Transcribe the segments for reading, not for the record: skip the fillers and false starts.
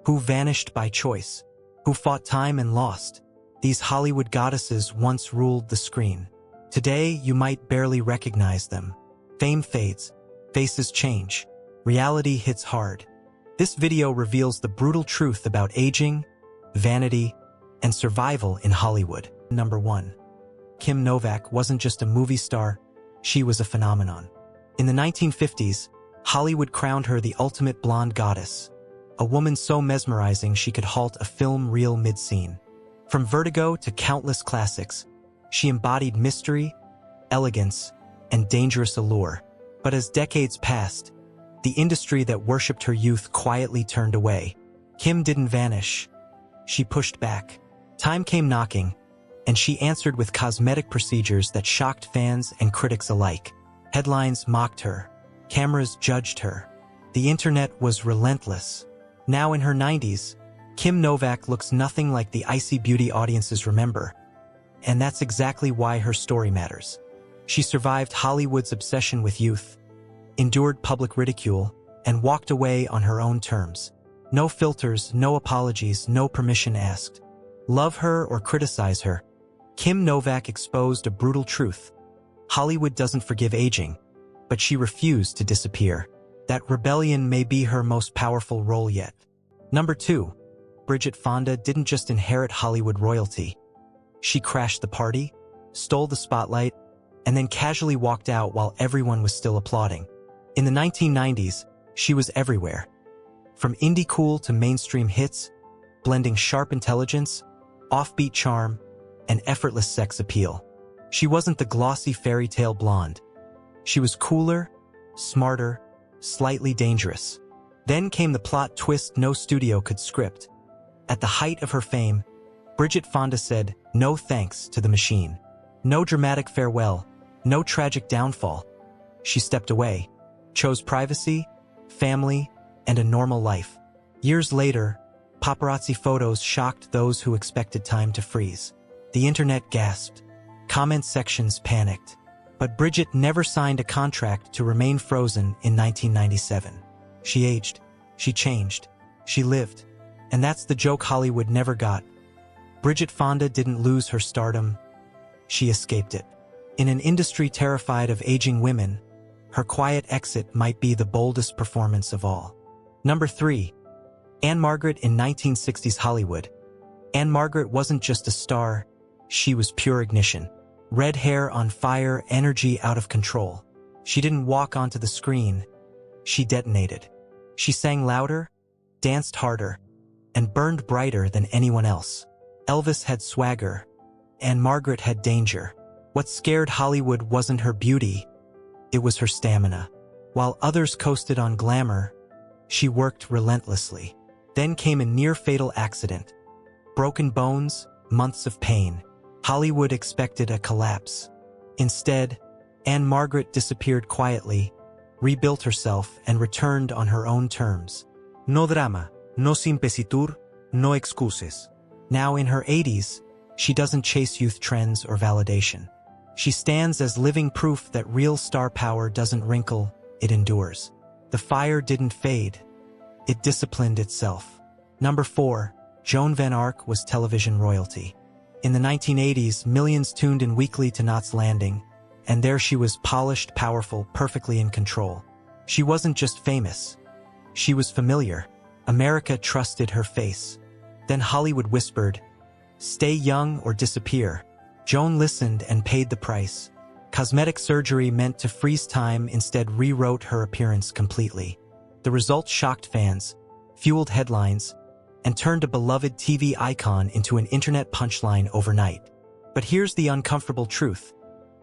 who vanished by choice, who fought time and lost. These Hollywood goddesses once ruled the screen. Today, you might barely recognize them. Fame fades, faces change, reality hits hard. This video reveals the brutal truth about aging, vanity, and survival in Hollywood. Number 1. Kim Novak wasn't just a movie star, she was a phenomenon. In the 1950s, Hollywood crowned her the ultimate blonde goddess, a woman so mesmerizing she could halt a film reel mid-scene. From Vertigo to countless classics, she embodied mystery, elegance, and dangerous allure. But as decades passed, the industry that worshipped her youth quietly turned away. Kim didn't vanish. She pushed back. Time came knocking, and she answered with cosmetic procedures that shocked fans and critics alike. Headlines mocked her. Cameras judged her. The internet was relentless. Now in her 90s, Kim Novak looks nothing like the icy beauty audiences remember. And that's exactly why her story matters. She survived Hollywood's obsession with youth, endured public ridicule, and walked away on her own terms. No filters, no apologies, no permission asked. Love her or criticize her, Kim Novak exposed a brutal truth. Hollywood doesn't forgive aging, but she refused to disappear. That rebellion may be her most powerful role yet. Number 2. Bridget Fonda didn't just inherit Hollywood royalty. She crashed the party, stole the spotlight, and then casually walked out while everyone was still applauding. In the 1990s, she was everywhere. From indie cool to mainstream hits, blending sharp intelligence, offbeat charm, and effortless sex appeal. She wasn't the glossy fairy tale blonde. She was cooler, smarter, slightly dangerous. Then came the plot twist no studio could script. At the height of her fame, Bridget Fonda said no thanks to the machine. No dramatic farewell, no tragic downfall. She stepped away, chose privacy, family, and a normal life. Years later, paparazzi photos shocked those who expected time to freeze. The internet gasped. Comment sections panicked. But Bridget never signed a contract to remain frozen in 1997. She aged. She changed. She lived. And that's the joke Hollywood never got. Bridget Fonda didn't lose her stardom. She escaped it. In an industry terrified of aging women, her quiet exit might be the boldest performance of all. Number 3. Anne-Margaret in 1960s Hollywood. Anne-Margaret wasn't just a star, she was pure ignition. Red hair on fire, energy out of control. She didn't walk onto the screen, she detonated. She sang louder, danced harder, and burned brighter than anyone else. Elvis had swagger, Anne-Margaret had danger. What scared Hollywood wasn't her beauty, it was her stamina. While others coasted on glamour, she worked relentlessly. Then came a near-fatal accident. Broken bones, months of pain. Hollywood expected a collapse. Instead, Anne-Margaret disappeared quietly, rebuilt herself, and returned on her own terms. No drama, no simpecitur, no excuses. Now in her 80s, she doesn't chase youth trends or validation. She stands as living proof that real star power doesn't wrinkle, it endures. The fire didn't fade. It disciplined itself. Number 4. Joan Van Ark was television royalty. In the 1980s, millions tuned in weekly to Knots Landing, and there she was, polished, powerful, perfectly in control. She wasn't just famous. She was familiar. America trusted her face. Then Hollywood whispered, "Stay young or disappear." Joan listened and paid the price. Cosmetic surgery meant to freeze time instead rewrote her appearance completely. The result shocked fans, fueled headlines, and turned a beloved TV icon into an internet punchline overnight. But here's the uncomfortable truth.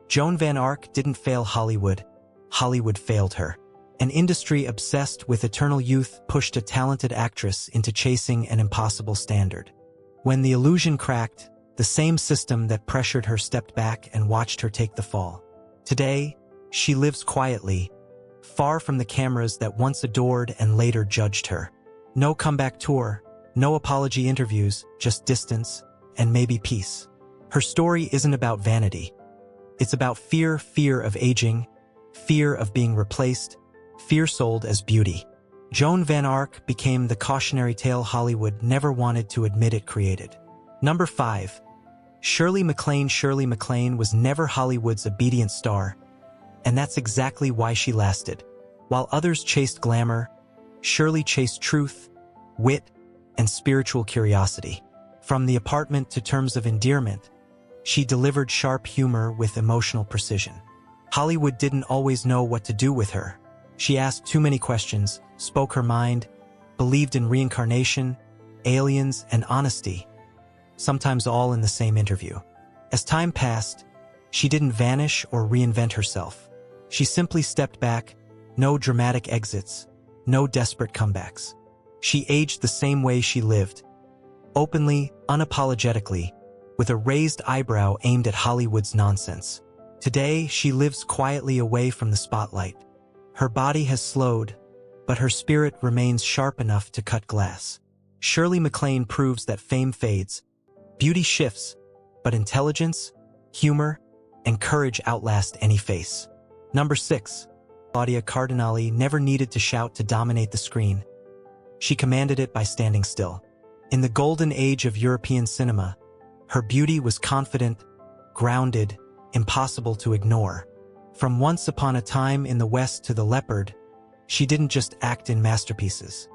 Joan Van Ark didn't fail Hollywood. Hollywood failed her. An industry obsessed with eternal youth pushed a talented actress into chasing an impossible standard. When the illusion cracked, the same system that pressured her stepped back and watched her take the fall. Today, she lives quietly, far from the cameras that once adored and later judged her. No comeback tour, no apology interviews, just distance, and maybe peace. Her story isn't about vanity. It's about fear of aging, fear of being replaced, fear sold as beauty. Joan Van Ark became the cautionary tale Hollywood never wanted to admit it created. Number 5. Shirley MacLaine. Shirley MacLaine was never Hollywood's obedient star, and that's exactly why she lasted. While others chased glamour, Shirley chased truth, wit, and spiritual curiosity. From The Apartment to Terms of Endearment, she delivered sharp humor with emotional precision. Hollywood didn't always know what to do with her. She asked too many questions, spoke her mind, believed in reincarnation, aliens, and honesty, sometimes all in the same interview. As time passed, she didn't vanish or reinvent herself. She simply stepped back, no dramatic exits, no desperate comebacks. She aged the same way she lived, openly, unapologetically, with a raised eyebrow aimed at Hollywood's nonsense. Today, she lives quietly away from the spotlight. Her body has slowed, but her spirit remains sharp enough to cut glass. Shirley MacLaine proves that fame fades, beauty shifts, but intelligence, humor, and courage outlast any face. Number 6. Claudia Cardinale never needed to shout to dominate the screen. She commanded it by standing still. In the golden age of European cinema, her beauty was confident, grounded, impossible to ignore. From Once Upon a Time in the West to The Leopard, she didn't just act in masterpieces.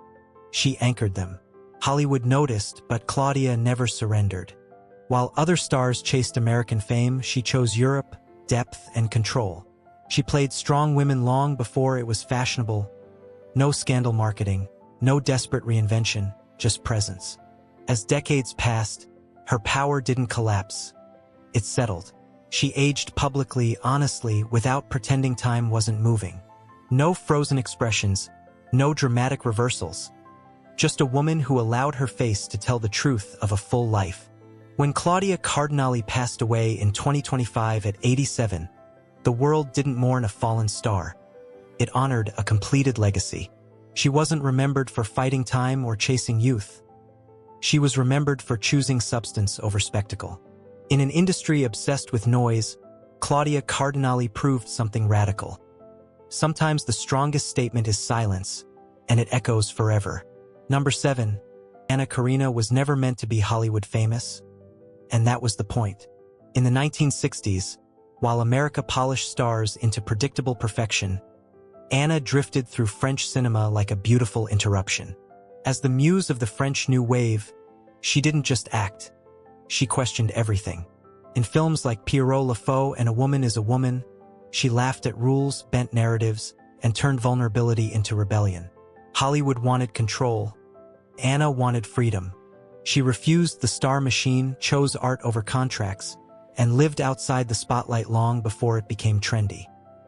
She anchored them. Hollywood noticed, but Claudia never surrendered. While other stars chased American fame, she chose Europe, depth, and control. She played strong women long before it was fashionable. No scandal marketing, no desperate reinvention, just presence. As decades passed, her power didn't collapse. It settled. She aged publicly, honestly, without pretending time wasn't moving. No frozen expressions, no dramatic reversals. Just a woman who allowed her face to tell the truth of a full life. When Claudia Cardinale passed away in 2025 at 87, the world didn't mourn a fallen star. It honored a completed legacy. She wasn't remembered for fighting time or chasing youth. She was remembered for choosing substance over spectacle. In an industry obsessed with noise, Claudia Cardinale proved something radical. Sometimes the strongest statement is silence, and it echoes forever. Number 7. Anna Karina was never meant to be Hollywood famous, and that was the point. In the 1960s, while America polished stars into predictable perfection, Anna drifted through French cinema like a beautiful interruption. As the muse of the French New Wave, she didn't just act. She questioned everything. In films like Pierrot Le Faux and A Woman is a Woman, she laughed at rules, bent narratives, and turned vulnerability into rebellion. Hollywood wanted control. Anna wanted freedom. She refused the star machine, chose art over contracts, and lived outside the spotlight long before it became trendy.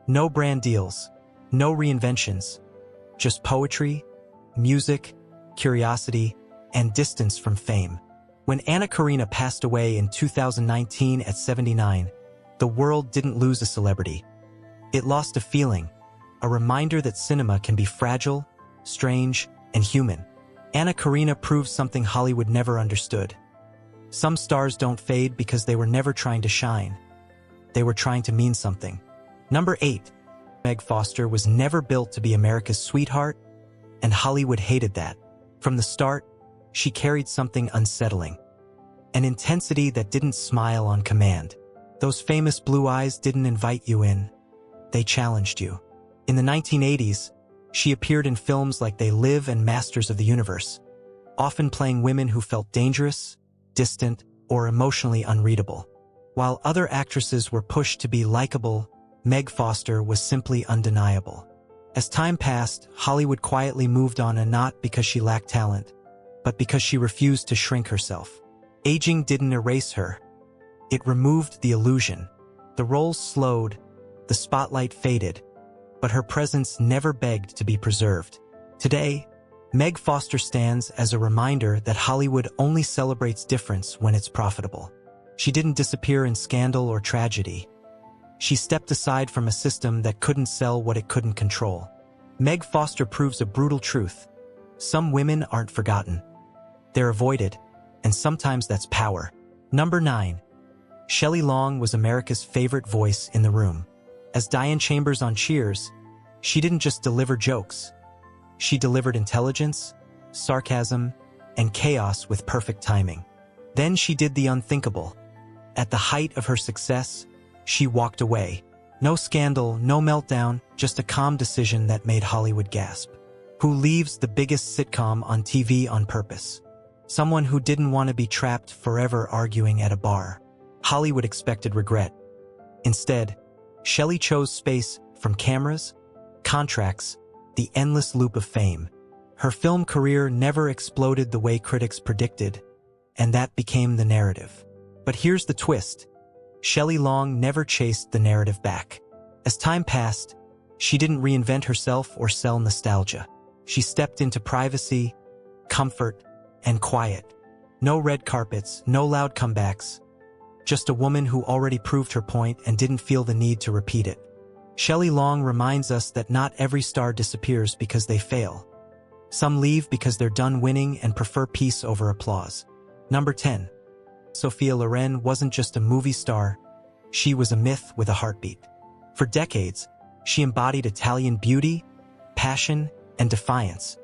No brand deals, no reinventions, just poetry, music, curiosity, and distance from fame. When Anna Karina passed away in 2019 at 79, the world didn't lose a celebrity. It lost a feeling, a reminder that cinema can be fragile, strange, and human. Anna Karina proved something Hollywood never understood. Some stars don't fade because they were never trying to shine. They were trying to mean something. Number 8. Meg Foster was never built to be America's sweetheart, and Hollywood hated that. From the start, she carried something unsettling. An intensity that didn't smile on command. Those famous blue eyes didn't invite you in. They challenged you. In the 1980s, she appeared in films like They Live and Masters of the Universe, often playing women who felt dangerous, distant, or emotionally unreadable. While other actresses were pushed to be likable, Meg Foster was simply undeniable. As time passed, Hollywood quietly moved on, and not because she lacked talent, but because she refused to shrink herself. Aging didn't erase her. It removed the illusion. The roles slowed, the spotlight faded, but her presence never begged to be preserved. Today, Meg Foster stands as a reminder that Hollywood only celebrates difference when it's profitable. She didn't disappear in scandal or tragedy. She stepped aside from a system that couldn't sell what it couldn't control. Meg Foster proves a brutal truth. Some women aren't forgotten. They're avoided, and sometimes that's power. Number 9. Shelley Long was America's favorite voice in the room. As Diane Chambers on Cheers, she didn't just deliver jokes. She delivered intelligence, sarcasm, and chaos with perfect timing. Then she did the unthinkable. At the height of her success, she walked away. No scandal, no meltdown, just a calm decision that made Hollywood gasp. Who leaves the biggest sitcom on TV on purpose? Someone who didn't want to be trapped forever arguing at a bar. Hollywood expected regret. Instead, Shelley chose space from cameras, contracts, the endless loop of fame. Her film career never exploded the way critics predicted, and that became the narrative. But here's the twist. Shelley Long never chased the narrative back. As time passed, she didn't reinvent herself or sell nostalgia. She stepped into privacy, comfort, and quiet. No red carpets, no loud comebacks. Just a woman who already proved her point and didn't feel the need to repeat it. Shelley Long reminds us that not every star disappears because they fail. Some leave because they're done winning and prefer peace over applause. Number 10. Sophia Loren wasn't just a movie star, she was a myth with a heartbeat. For decades, she embodied Italian beauty, passion, and defiance,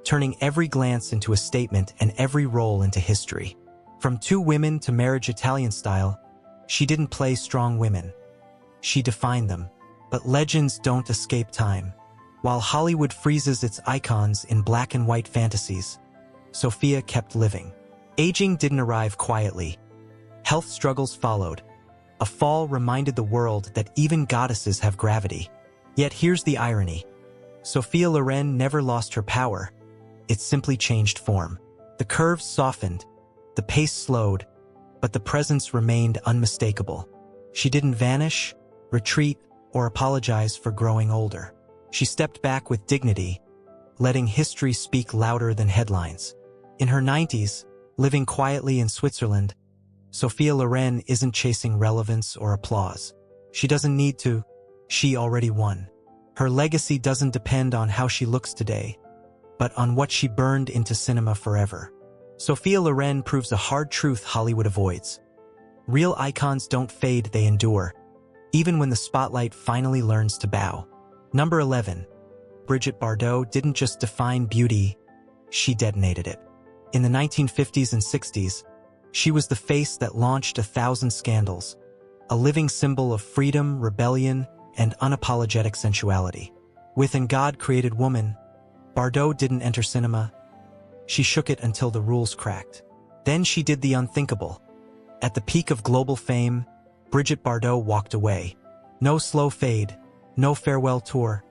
turning every glance into a statement and every role into history. From Two Women to Marriage Italian Style, she didn't play strong women. She defined them. But legends don't escape time. While Hollywood freezes its icons in black and white fantasies, Sophia kept living. Aging didn't arrive quietly. Health struggles followed. A fall reminded the world that even goddesses have gravity. Yet here's the irony. Sophia Loren never lost her power. It simply changed form. The curves softened, the pace slowed, but the presence remained unmistakable. She didn't vanish, retreat, or apologize for growing older. She stepped back with dignity, letting history speak louder than headlines. In her 90s, living quietly in Switzerland, Sophia Loren isn't chasing relevance or applause. She doesn't need to. She already won. Her legacy doesn't depend on how she looks today, but on what she burned into cinema forever. Sophia Loren proves a hard truth Hollywood avoids. Real icons don't fade, they endure, even when the spotlight finally learns to bow. Number 11. Brigitte Bardot didn't just define beauty, she detonated it. In the 1950s and 60s, she was the face that launched 1,000 scandals, a living symbol of freedom, rebellion, and unapologetic sensuality. With "And God Created Woman," Bardot didn't enter cinema. She shook it until the rules cracked. Then she did the unthinkable. At the peak of global fame, Brigitte Bardot walked away. No slow fade, no farewell tour.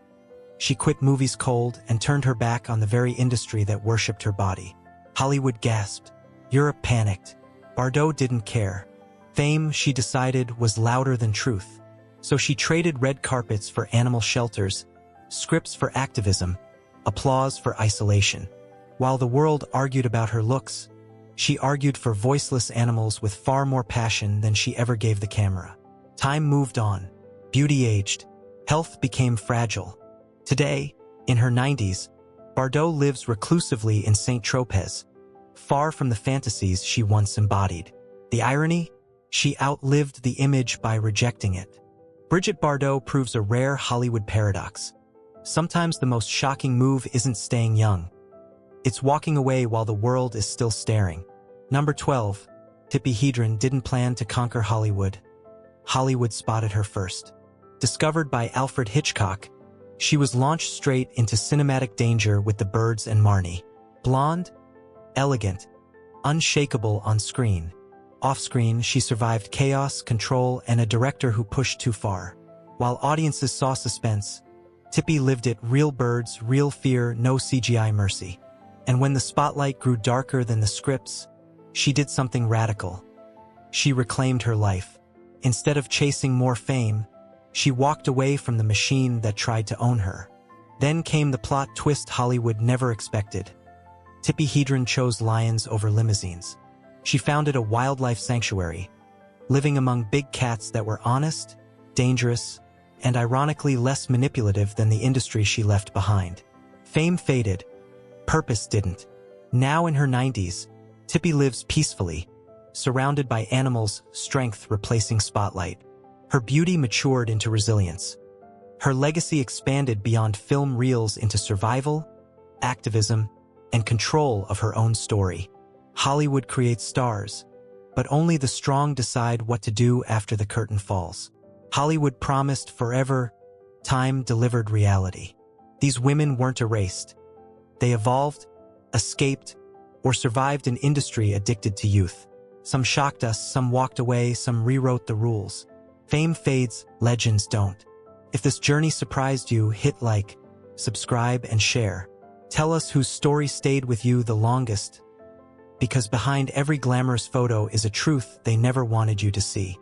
She quit movies cold and turned her back on the very industry that worshipped her body. Hollywood gasped. Europe panicked. Bardot didn't care. Fame, she decided, was louder than truth. So she traded red carpets for animal shelters, scripts for activism, applause for isolation. While the world argued about her looks, she argued for voiceless animals with far more passion than she ever gave the camera. Time moved on. Beauty aged. Health became fragile. Today, in her 90s, Bardot lives reclusively in Saint-Tropez, far from the fantasies she once embodied. The irony? She outlived the image by rejecting it. Brigitte Bardot proves a rare Hollywood paradox. Sometimes the most shocking move isn't staying young. It's walking away while the world is still staring. Number 12. Tippi Hedren didn't plan to conquer Hollywood. Hollywood spotted her first. Discovered by Alfred Hitchcock, she was launched straight into cinematic danger with The Birds and Marnie. Blonde, elegant, unshakable on screen. Off-screen, she survived chaos, control, and a director who pushed too far. While audiences saw suspense, Tippi lived it: real birds, real fear, no CGI mercy. And when the spotlight grew darker than the scripts, she did something radical. She reclaimed her life. Instead of chasing more fame, she walked away from the machine that tried to own her. Then came the plot twist Hollywood never expected. Tippi Hedren chose lions over limousines. She founded a wildlife sanctuary, living among big cats that were honest, dangerous, and ironically less manipulative than the industry she left behind. Fame faded. Purpose didn't. Now in her 90s, Tippi lives peacefully, surrounded by animals, strength replacing spotlight. Her beauty matured into resilience. Her legacy expanded beyond film reels into survival, activism, and control of her own story. Hollywood creates stars, but only the strong decide what to do after the curtain falls. Hollywood promised forever, time delivered reality. These women weren't erased. They evolved, escaped, or survived an industry addicted to youth. Some shocked us, some walked away, some rewrote the rules. Fame fades, legends don't. If this journey surprised you, hit like, subscribe, and share. Tell us whose story stayed with you the longest, because behind every glamorous photo is a truth they never wanted you to see.